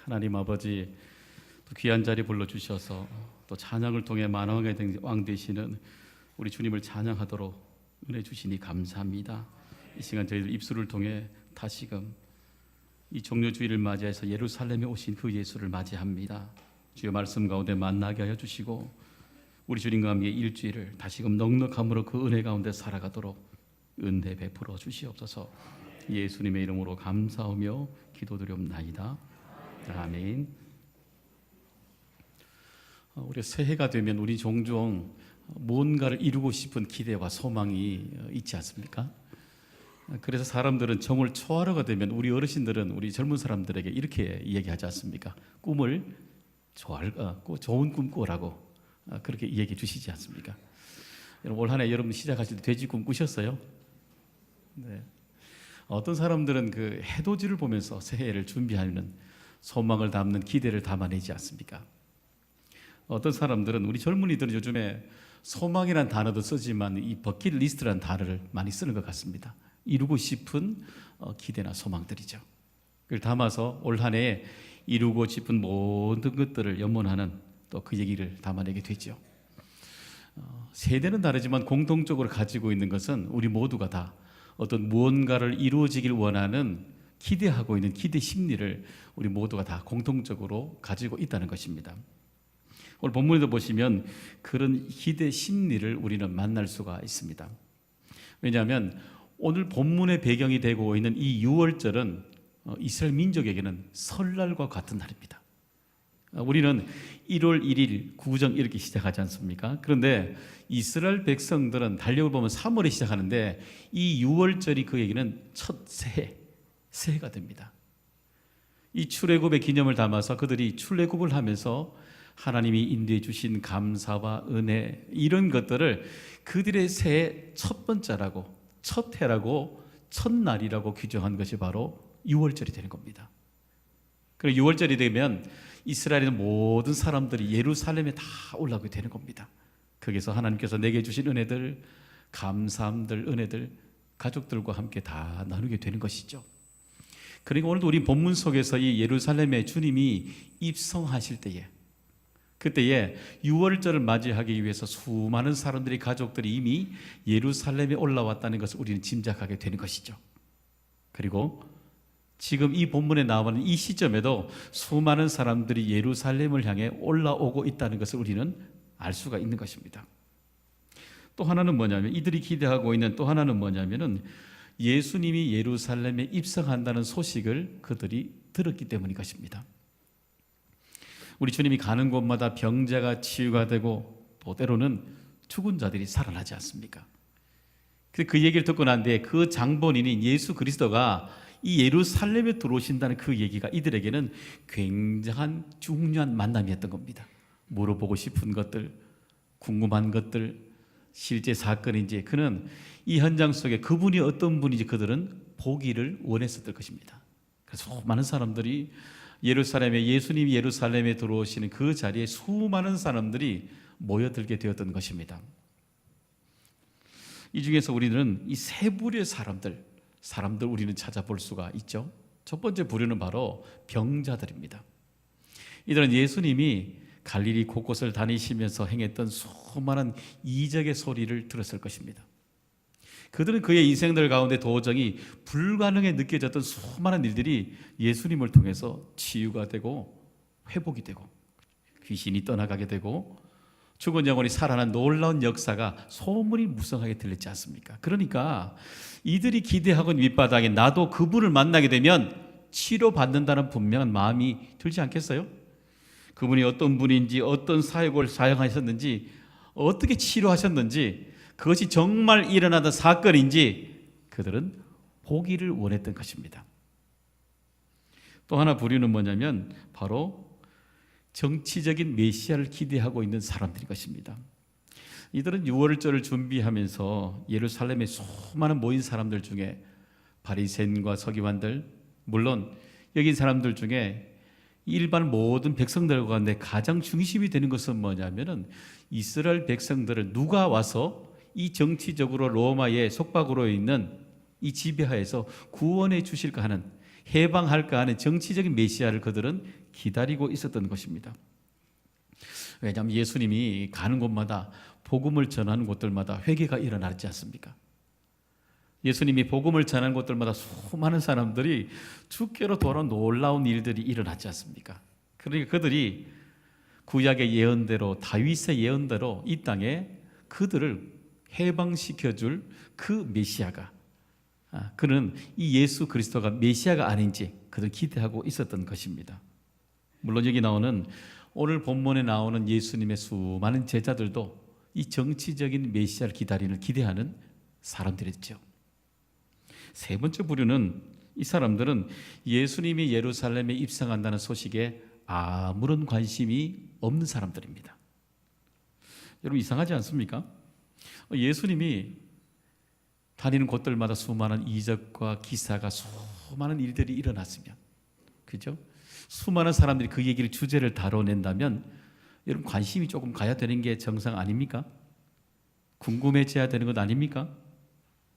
하나님 아버지, 또 귀한 자리 불러주셔서 또 찬양을 통해 만왕의 왕 되시는 우리 주님을 찬양하도록 은혜 주시니 감사합니다. 이 시간 저희들 입술을 통해 다시금 이 종료주의를 맞이해서 예루살렘에 오신 그 예수를 맞이합니다. 주의 말씀 가운데 만나게 하여 주시고 우리 주님과 함께 일주일을 다시금 넉넉함으로 그 은혜 가운데 살아가도록 은혜 베풀어 주시옵소서. 예수님의 이름으로 감사하며 기도드리옵나이다. 아멘. 우리 새해가 되면 우리 종종 뭔가를 이루고 싶은 기대와 소망이 있지 않습니까? 그래서 사람들은 정월 초하루가 되면 우리 어르신들은 우리 젊은 사람들에게 이렇게 얘기하지 않습니까? 꿈을 좋은 꿈 꾸라고 그렇게 얘기해 주시지 않습니까? 여러분, 올 한 해 여러분 시작하실 때 돼지 꿈 꾸셨어요? 네. 어떤 사람들은 그 해돋이를 보면서 새해를 준비하는 소망을 담는 기대를 담아내지 않습니까? 어떤 사람들은 우리 젊은이들은 요즘에 소망이라는 단어도 쓰지만 이 버킷리스트라는 단어를 많이 쓰는 것 같습니다. 이루고 싶은 기대나 소망들이죠. 그걸 담아서 올 한 해에 이루고 싶은 모든 것들을 염원하는 또 그 얘기를 담아내게 되죠. 세대는 다르지만 공통적으로 가지고 있는 것은 우리 모두가 다 어떤 무언가를 이루어지길 원하는 기대하고 있는 기대 심리를 우리 모두가 다 공통적으로 가지고 있다는 것입니다. 오늘 본문에도 보시면 그런 기대 심리를 우리는 만날 수가 있습니다. 왜냐하면 오늘 본문의 배경이 되고 있는 이 6월절은 이스라엘 민족에게는 설날과 같은 날입니다. 우리는 1월 1일 구정 이렇게 시작하지 않습니까? 그런데 이스라엘 백성들은 달력을 보면 3월에 시작하는데 이 6월절이 그에게는 첫 새해가 됩니다. 이 출애굽의 기념을 담아서 그들이 출애굽을 하면서 하나님이 인도해 주신 감사와 은혜, 이런 것들을 그들의 새해 첫 번째라고, 첫 해라고, 첫날이라고 규정한 것이 바로 6월절이 되는 겁니다. 그리고 6월절이 되면 이스라엘의 모든 사람들이 예루살렘에 다 올라오게 되는 겁니다. 거기서 하나님께서 내게 주신 은혜들, 감사함들, 은혜들 가족들과 함께 다 나누게 되는 것이죠. 그러니까 오늘도 우리 본문 속에서 이 예루살렘에 주님이 입성하실 때에, 그때에 6월절을 맞이하기 위해서 수많은 사람들이, 가족들이 이미 예루살렘에 올라왔다는 것을 우리는 짐작하게 되는 것이죠. 그리고 지금 이 본문에 나오는 이 시점에도 수많은 사람들이 예루살렘을 향해 올라오고 있다는 것을 우리는 알 수가 있는 것입니다. 또 하나는 뭐냐면, 이들이 기대하고 있는 또 하나는 뭐냐면은 예수님이 예루살렘에 입성한다는 소식을 그들이 들었기 때문인 것입니다. 우리 주님이 가는 곳마다 병자가 치유가 되고 또 때로는 죽은 자들이 살아나지 않습니까? 그 얘기를 듣고 난 뒤에 그 장본인인 예수 그리스도가 이 예루살렘에 들어오신다는 그 얘기가 이들에게는 굉장한 중요한 만남이었던 겁니다. 물어보고 싶은 것들, 궁금한 것들, 실제 사건인지, 그는 이 현장 속에 그분이 어떤 분인지 그들은 보기를 원했었을 것입니다. 그래서 많은 사람들이 예루살렘에, 예수님이 예루살렘에 들어오시는 그 자리에 수많은 사람들이 모여들게 되었던 것입니다. 이 중에서 우리는 이 세 부류의 사람들 우리는 찾아볼 수가 있죠. 첫 번째 부류는 바로 병자들입니다. 이들은 예수님이 갈릴리 곳곳을 다니시면서 행했던 수많은 이적의 소리를 들었을 것입니다. 그들은 그의 인생들 가운데 도저히 불가능해 느껴졌던 수많은 일들이 예수님을 통해서 치유가 되고 회복이 되고 귀신이 떠나가게 되고 죽은 영혼이 살아난 놀라운 역사가 소문이 무성하게 들렸지 않습니까? 그러니까 이들이 기대하고 있는 밑바닥에 나도 그분을 만나게 되면 치료받는다는 분명한 마음이 들지 않겠어요? 그분이 어떤 분인지, 어떤 사역을 사용하셨는지, 어떻게 치료하셨는지, 그것이 정말 일어나던 사건인지 그들은 보기를 원했던 것입니다. 또 하나 부류는 뭐냐면 바로 정치적인 메시아를 기대하고 있는 사람들인 것입니다. 이들은 6월절을 준비하면서 예루살렘에 수많은 모인 사람들 중에 바리새인과 서기관들, 물론 여기 사람들 중에 일반 모든 백성들 가운데 가장 중심이 되는 것은 뭐냐면은 이스라엘 백성들을 누가 와서 이 정치적으로 로마의 속박으로 있는 이 지배하에서 구원해 주실까 하는 해방할까 하는 정치적인 메시아를 그들은 기다리고 있었던 것입니다. 왜냐하면 예수님이 가는 곳마다 복음을 전하는 곳들마다 회개가 일어나지 않습니까? 예수님이 복음을 전하는 곳들마다 수많은 사람들이 주께로 돌아온 놀라운 일들이 일어나지 않습니까? 그러니까 그들이 구약의 예언대로, 다윗의 예언대로 이 땅에 그들을 해방시켜줄 그 메시아가, 그는 이 예수 그리스도가 메시아가 아닌지 그들 기대하고 있었던 것입니다. 물론 여기 나오는, 오늘 본문에 나오는 예수님의 수많은 제자들도 이 정치적인 메시아를 기대하는 사람들이죠. 세 번째 부류는, 이 사람들은 예수님이 예루살렘에 입성한다는 소식에 아무런 관심이 없는 사람들입니다. 여러분, 이상하지 않습니까? 예수님이 다니는 곳들마다 수많은 이적과 기사가, 수많은 일들이 일어났으면, 그죠? 수많은 사람들이 그 얘기를, 주제를 다뤄낸다면 여러분, 관심이 조금 가야 되는 게 정상 아닙니까? 궁금해져야 되는 것 아닙니까?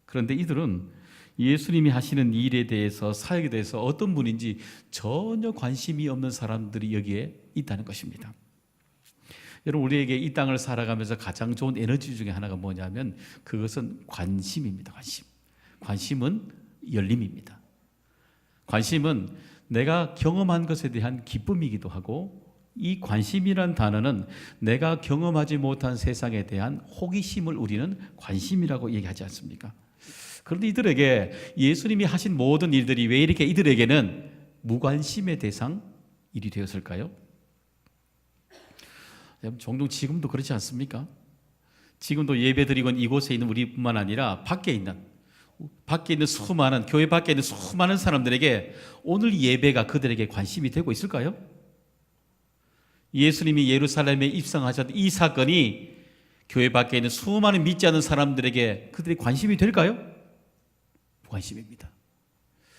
그런데 이들은 예수님이 하시는 일에 대해서, 사역에 대해서 어떤 분인지 전혀 관심이 없는 사람들이 여기에 있다는 것입니다. 여러분, 우리에게 이 땅을 살아가면서 가장 좋은 에너지 중에 하나가 뭐냐면 그것은 관심입니다. 관심은 열림입니다. 관심은 내가 경험한 것에 대한 기쁨이기도 하고, 이 관심이란 단어는 내가 경험하지 못한 세상에 대한 호기심을 우리는 관심이라고 얘기하지 않습니까? 그런데 이들에게 예수님이 하신 모든 일들이 왜 이렇게 이들에게는 무관심의 대상 일이 되었을까요? 종종 지금도 그렇지 않습니까? 지금도 예배드리고 있는 이곳에 있는 우리뿐만 아니라 밖에 있는 수많은, 교회 밖에 있는 수많은 사람들에게 오늘 예배가 그들에게 관심이 되고 있을까요? 예수님이 예루살렘에 입성하셨던 이 사건이 교회 밖에 있는 수많은 믿지 않는 사람들에게 그들의 관심이 될까요? 무관심입니다.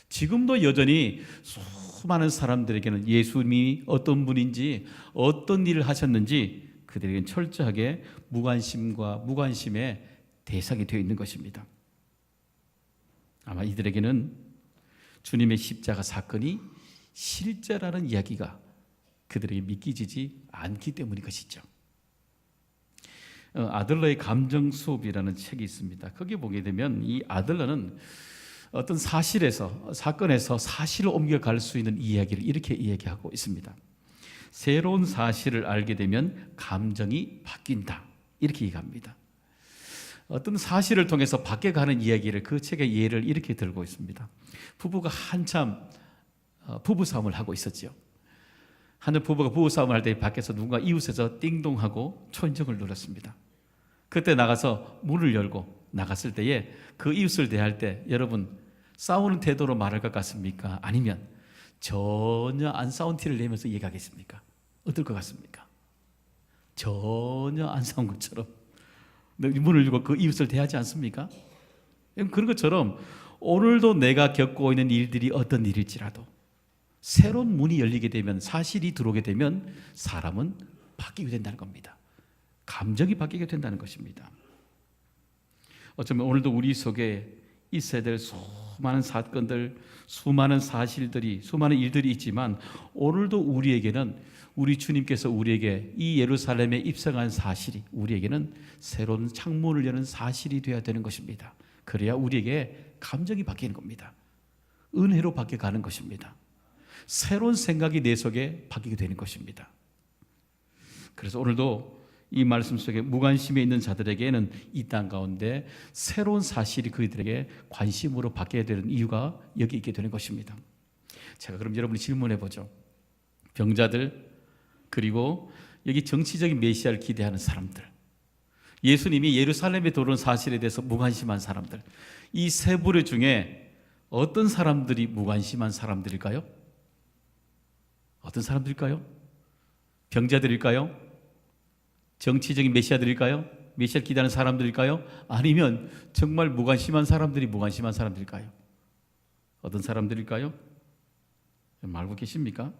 지금도 여전히 수많은 사람들에게는 예수님이 어떤 분인지, 어떤 일을 하셨는지 그들에게는 철저하게 무관심의 대상이 되어 있는 것입니다. 아마 이들에게는 주님의 십자가 사건이 실제라는 이야기가 그들에게 믿기지지 않기 때문인 것이죠. 아들러의 감정 수업이라는 책이 있습니다. 거기 보게 되면 이 아들러는 어떤 사건에서 사실을 옮겨갈 수 있는 이야기를 이렇게 이야기하고 있습니다. 새로운 사실을 알게 되면 감정이 바뀐다, 이렇게 얘기합니다. 어떤 사실을 통해서 바뀌어가는 이야기를, 그 책의 예를 이렇게 들고 있습니다. 부부가 한참 부부싸움을 하고 있었죠. 한 부부가 부부싸움을 할 때 밖에서 누군가 이웃에서 띵동하고 초인종을 눌렀습니다. 그때 나가서 문을 열고 나갔을 때에 그 이웃을 대할 때 여러분, 싸우는 태도로 말할 것 같습니까? 아니면 전혀 안 싸운 티를 내면서 얘기하겠습니까? 어떨 것 같습니까? 전혀 안 싸운 것처럼 문을 열고 그 이웃을 대하지 않습니까? 그런 것처럼 오늘도 내가 겪고 있는 일들이 어떤 일일지라도 새로운 문이 열리게 되면, 사실이 들어오게 되면 사람은 바뀌게 된다는 겁니다. 감정이 바뀌게 된다는 것입니다. 어쩌면 오늘도 우리 속에 있어야 될 수많은 사건들, 수많은 사실들이, 수많은 일들이 있지만 오늘도 우리에게는, 우리 주님께서 우리에게 이 예루살렘에 입성한 사실이 우리에게는 새로운 창문을 여는 사실이 되어야 되는 것입니다. 그래야 우리에게 감정이 바뀌는 겁니다. 은혜로 바뀌어가는 것입니다. 새로운 생각이 내 속에 바뀌게 되는 것입니다. 그래서 오늘도 이 말씀 속에 무관심에 있는 자들에게는 이 땅 가운데 새로운 사실이 그들에게 관심으로 바뀌어야 되는 이유가 여기 있게 되는 것입니다. 제가 그럼 여러분이 질문해 보죠. 병자들, 그리고 여기 정치적인 메시아를 기대하는 사람들, 예수님이 예루살렘에 들어온 사실에 대해서 무관심한 사람들, 이 세 부류 중에 어떤 사람들이 무관심한 사람들일까요? 어떤 사람들일까요? 병자들일까요? 정치적인 메시아들일까요? 메시아를 기대하는 사람들일까요? 아니면 정말 무관심한 사람들이 무관심한 사람들일까요? 어떤 사람들일까요? 알고 계십니까?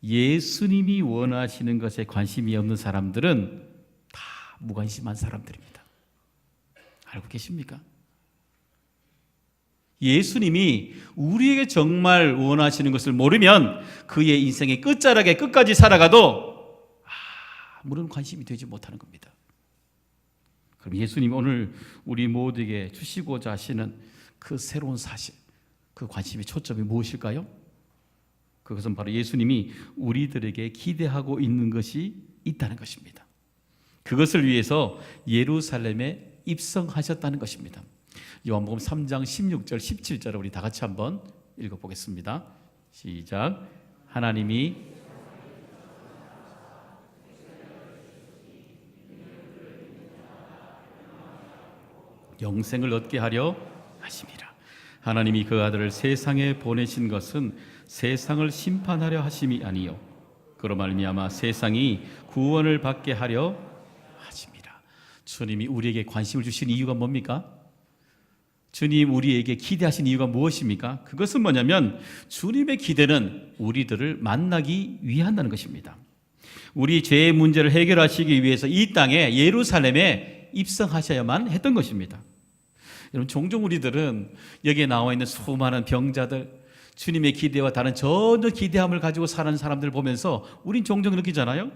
예수님이 원하시는 것에 관심이 없는 사람들은 다 무관심한 사람들입니다. 알고 계십니까? 예수님이 우리에게 정말 원하시는 것을 모르면 그의 인생의 끝자락에 끝까지 살아가도 아무런 관심이 되지 못하는 겁니다. 그럼 예수님이 오늘 우리 모두에게 주시고자 하시는 그 새로운 사실, 그 관심의 초점이 무엇일까요? 그것은 바로 예수님이 우리들에게 기대하고 있는 것이 있다는 것입니다. 그것을 위해서 예루살렘에 입성하셨다는 것입니다. 요한복음 3장 16절 17절을 우리 다 같이 한번 읽어보겠습니다. 시작. 하나님이 영생을 얻게 하려 하심이라. 하나님이 그 아들을 세상에 보내신 것은 세상을 심판하려 하심이 아니요 그로 말미암아 세상이 구원을 받게 하려 하심이라. 주님이 우리에게 관심을 주신 이유가 뭡니까? 주님 우리에게 기대하신 이유가 무엇입니까? 그것은 뭐냐면 주님의 기대는 우리들을 만나기 위한다는 것입니다. 우리 죄의 문제를 해결하시기 위해서 이 땅에 예루살렘에 입성하셔야만 했던 것입니다. 여러분, 종종 우리들은 여기에 나와 있는 수많은 병자들, 주님의 기대와 다른 전혀 기대함을 가지고 사는 사람들을 보면서 우린 종종 느끼잖아요.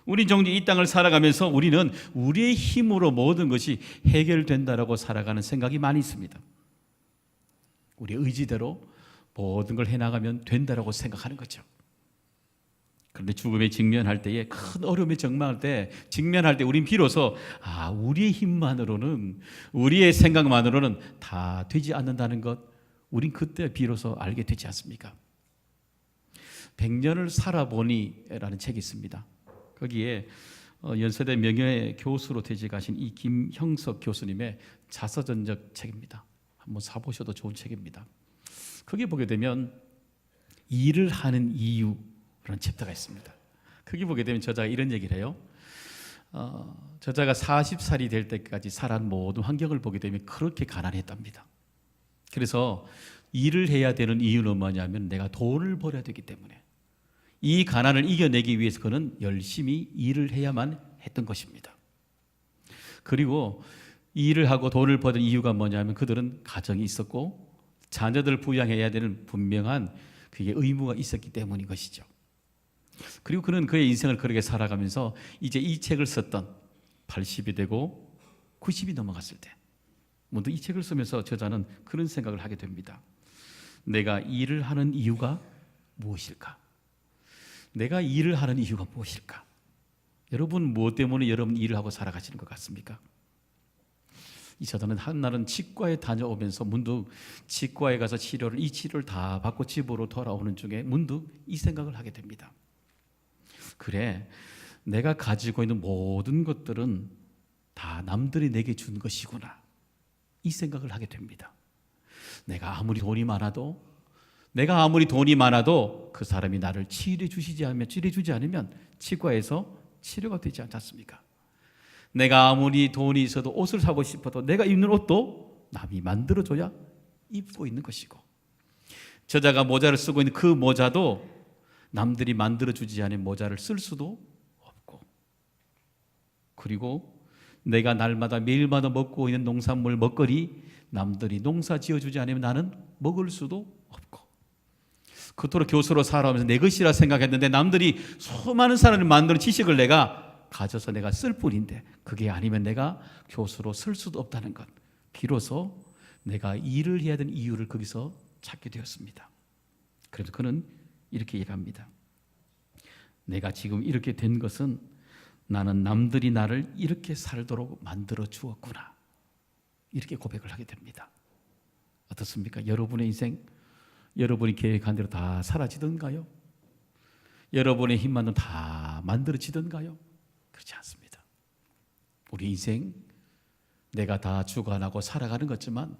우린 종종 이 땅을 살아가면서 우리는 우리의 힘으로 모든 것이 해결된다라고 살아가는 생각이 많이 있습니다. 우리의 의지대로 모든 걸 해나가면 된다라고 생각하는 거죠. 그런데 죽음에 직면할 때에, 큰 어려움에 직면할 때 우린 비로소 우리의 힘만으로는, 우리의 생각만으로는 다 되지 않는다는 것, 우린 그때 비로소 알게 되지 않습니까? 100년을 살아보니 라는 책이 있습니다. 거기에 연세대 명예 교수로 퇴직하신 이 김형석 교수님의 자서전적 책입니다. 한번 사보셔도 좋은 책입니다. 거기 보게 되면 일을 하는 이유라는 챕터가 있습니다. 거기 보게 되면 저자가 이런 얘기를 해요. 저자가 40살이 될 때까지 살아온 모든 환경을 보게 되면 그렇게 가난했답니다. 그래서 일을 해야 되는 이유는 뭐냐면 내가 돈을 벌어야 되기 때문에 이 가난을 이겨내기 위해서 그는 열심히 일을 해야만 했던 것입니다. 그리고 일을 하고 돈을 버는 이유가 뭐냐면 그들은 가정이 있었고 자녀들을 부양해야 되는 분명한 그게 의무가 있었기 때문인 것이죠. 그리고 그는 그의 인생을 그렇게 살아가면서 이제 이 책을 썼던 80이 되고 90이 넘어갔을 때 문득 이 책을 쓰면서 저자는 그런 생각을 하게 됩니다. 내가 일을 하는 이유가 무엇일까? 내가 일을 하는 이유가 무엇일까? 여러분 무엇 때문에 여러분 일을 하고 살아가시는 것 같습니까? 이 저자는 한날은 치과에 다녀오면서 문득 치과에 가서 이 치료를 다 받고 집으로 돌아오는 중에 문득 이 생각을 하게 됩니다. 그래, 내가 가지고 있는 모든 것들은 다 남들이 내게 준 것이구나, 이 생각을 하게 됩니다. 내가 아무리 돈이 많아도 그 사람이 나를 치료해주지 않으면 치과에서 치료가 되지 않지 않습니까? 내가 아무리 돈이 있어도 옷을 사고 싶어도 내가 입는 옷도 남이 만들어줘야 입고 있는 것이고, 저자가 모자를 쓰고 있는 그 모자도 남들이 만들어주지 않은 모자를 쓸 수도 없고, 그리고 내가 날마다 매일마다 먹고 있는 농산물 먹거리 남들이 농사 지어주지 않으면 나는 먹을 수도 없고, 그토록 교수로 살아오면서 내 것이라 생각했는데 남들이 수많은 사람을 만드는 지식을 내가 가져서 내가 쓸 뿐인데 그게 아니면 내가 교수로 쓸 수도 없다는 것, 비로소 내가 일을 해야 되는 이유를 거기서 찾게 되었습니다. 그래서 그는 이렇게 얘기합니다. 내가 지금 이렇게 된 것은 나는 남들이 나를 이렇게 살도록 만들어 주었구나, 이렇게 고백을 하게 됩니다. 어떻습니까? 여러분의 인생, 여러분이 계획한 대로 다 사라지던가요? 여러분의 힘만은 다 만들어지던가요? 그렇지 않습니다. 우리 인생, 내가 다 주관하고 살아가는 거지만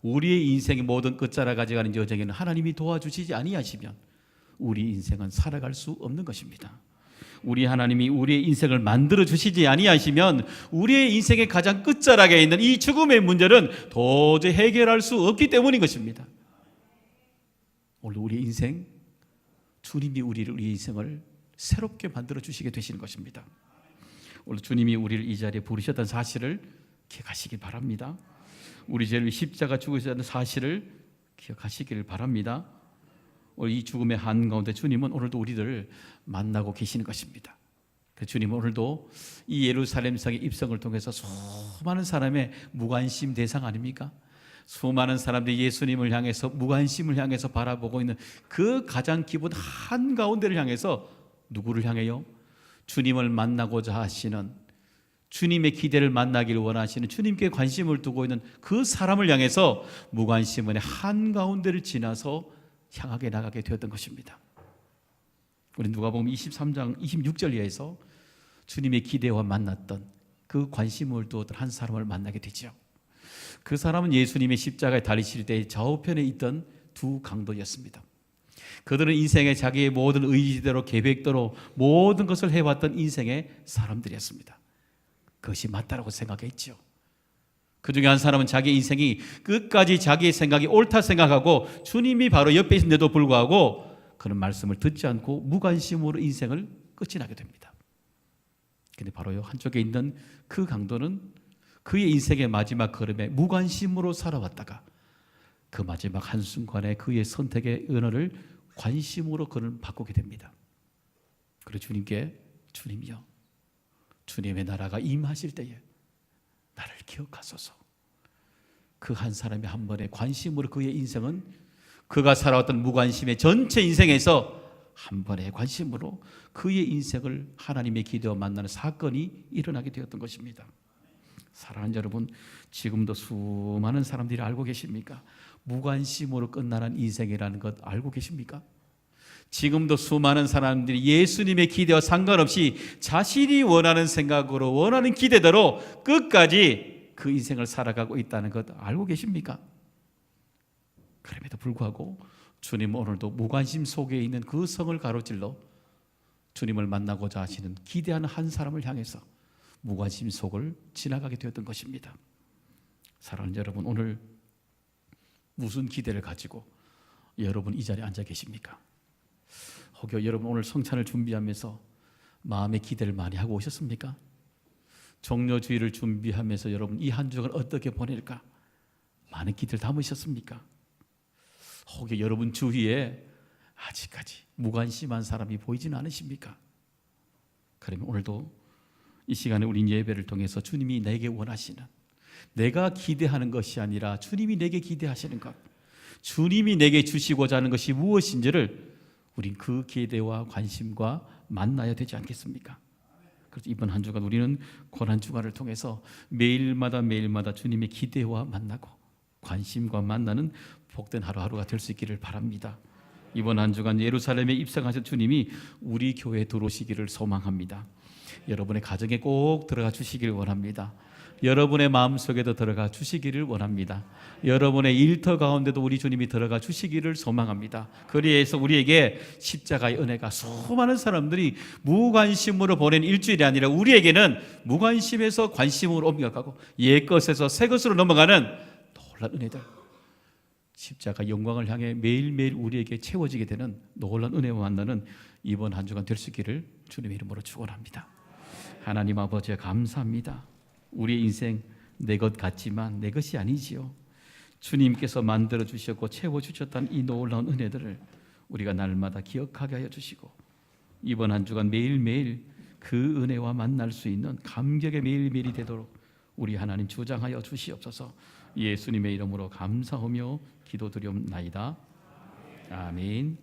우리의 인생의 모든 끝자락 가져가는 여정에는 하나님이 도와주시지 아니하시면 우리 인생은 살아갈 수 없는 것입니다. 우리 하나님이 우리의 인생을 만들어 주시지 아니하시면 우리의 인생의 가장 끝자락에 있는 이 죽음의 문제는 도저히 해결할 수 없기 때문인 것입니다. 오늘 우리 인생, 주님이 우리 인생을 새롭게 만들어 주시게 되시는 것입니다. 오늘 주님이 우리를 이 자리에 부르셨다는 사실을 기억하시기 바랍니다. 우리 죄를 십자가 죽으셨다는 사실을 기억하시기를 바랍니다. 우리 이 죽음의 한가운데 주님은 오늘도 우리들을 만나고 계시는 것입니다. 그 주님은 오늘도 이 예루살렘 성의 입성을 통해서 수많은 사람의 무관심 대상 아닙니까? 수많은 사람들이 예수님을 향해서 무관심을 향해서 바라보고 있는 그 가장 기본 한가운데를 향해서 누구를 향해요? 주님을 만나고자 하시는, 주님의 기대를 만나기를 원하시는, 주님께 관심을 두고 있는 그 사람을 향해서 무관심의 한가운데를 지나서 향하게 나가게 되었던 것입니다. 우리 누가복음 23장 26절 이하에서 주님의 기대와 만났던 그 관심을 두었던 한 사람을 만나게 되죠. 그 사람은 예수님의 십자가에 달리실 때 좌우편에 있던 두 강도였습니다. 그들은 인생의 자기의 모든 의지대로 계획대로 모든 것을 해왔던 인생의 사람들이었습니다. 그것이 맞다라고 생각했죠. 그 중에 한 사람은 자기 인생이 끝까지 자기의 생각이 옳다 생각하고 주님이 바로 옆에 있는데도 불구하고 그런 말씀을 듣지 않고 무관심으로 인생을 끝이 나게 됩니다. 근데 바로 한쪽에 있는 그 강도는 그의 인생의 마지막 걸음에 무관심으로 살아왔다가 그 마지막 한순간에 그의 선택의 은혜를 관심으로 그는 바꾸게 됩니다. 그리고 주님께, 주님이여, 주님의 나라가 임하실 때에 나를 기억하소서. 그 한 사람의 한 번의 관심으로 그의 인생은 그가 살아왔던 무관심의 전체 인생에서 한 번의 관심으로 그의 인생을 하나님의 기대와 만나는 사건이 일어나게 되었던 것입니다. 사랑하는 여러분, 지금도 수많은 사람들이 알고 계십니까? 무관심으로 끝나는 인생이라는 것 알고 계십니까? 지금도 수많은 사람들이 예수님의 기대와 상관없이 자신이 원하는 생각으로 원하는 기대대로 끝까지 그 인생을 살아가고 있다는 것 알고 계십니까? 그럼에도 불구하고 주님은 오늘도 무관심 속에 있는 그 성을 가로질러 주님을 만나고자 하시는 기대하는 한 사람을 향해서 무관심 속을 지나가게 되었던 것입니다. 사랑하는 여러분, 오늘 무슨 기대를 가지고 여러분 이 자리에 앉아 계십니까? 혹여 여러분 오늘 성찬을 준비하면서 마음의 기대를 많이 하고 오셨습니까? 종료주의를 준비하면서 여러분 이 한 주간 어떻게 보낼까? 많은 기대를 담으셨습니까? 혹여 여러분 주위에 아직까지 무관심한 사람이 보이지는 않으십니까? 그러면 오늘도 이 시간에 우리 예배를 통해서 주님이 내게 원하시는, 내가 기대하는 것이 아니라 주님이 내게 기대하시는 것, 주님이 내게 주시고자 하는 것이 무엇인지를 우린 그 기대와 관심과 만나야 되지 않겠습니까? 그래서 이번 한 주간 우리는 고난 주간을 통해서 매일마다 주님의 기대와 만나고 관심과 만나는 복된 하루하루가 될 수 있기를 바랍니다. 이번 한 주간 예루살렘에 입성하신 주님이 우리 교회에 들어오시기를 소망합니다. 여러분의 가정에 꼭 들어가 주시기를 원합니다. 여러분의 마음속에도 들어가 주시기를 원합니다. 여러분의 일터 가운데도 우리 주님이 들어가 주시기를 소망합니다. 그리해서 우리에게 십자가의 은혜가 수많은 사람들이 무관심으로 보낸 일주일이 아니라 우리에게는 무관심에서 관심으로 옮겨가고 옛 것에서 새 것으로 넘어가는 놀라운 은혜들, 십자가 영광을 향해 매일매일 우리에게 채워지게 되는 놀라운 은혜와 만나는 이번 한 주간 될 수 있기를 주님의 이름으로 축원합니다. 하나님 아버지 감사합니다. 우리의 인생 내 것 같지만 내 것이 아니지요. 주님께서 만들어 주셨고 채워 주셨다는 이 놀라운 은혜들을 우리가 날마다 기억하게 하여 주시고 이번 한 주간 매일매일 그 은혜와 만날 수 있는 감격의 매일매일이 되도록 우리 하나님 주장하여 주시옵소서. 예수님의 이름으로 감사하며 기도드리옵나이다. 아멘.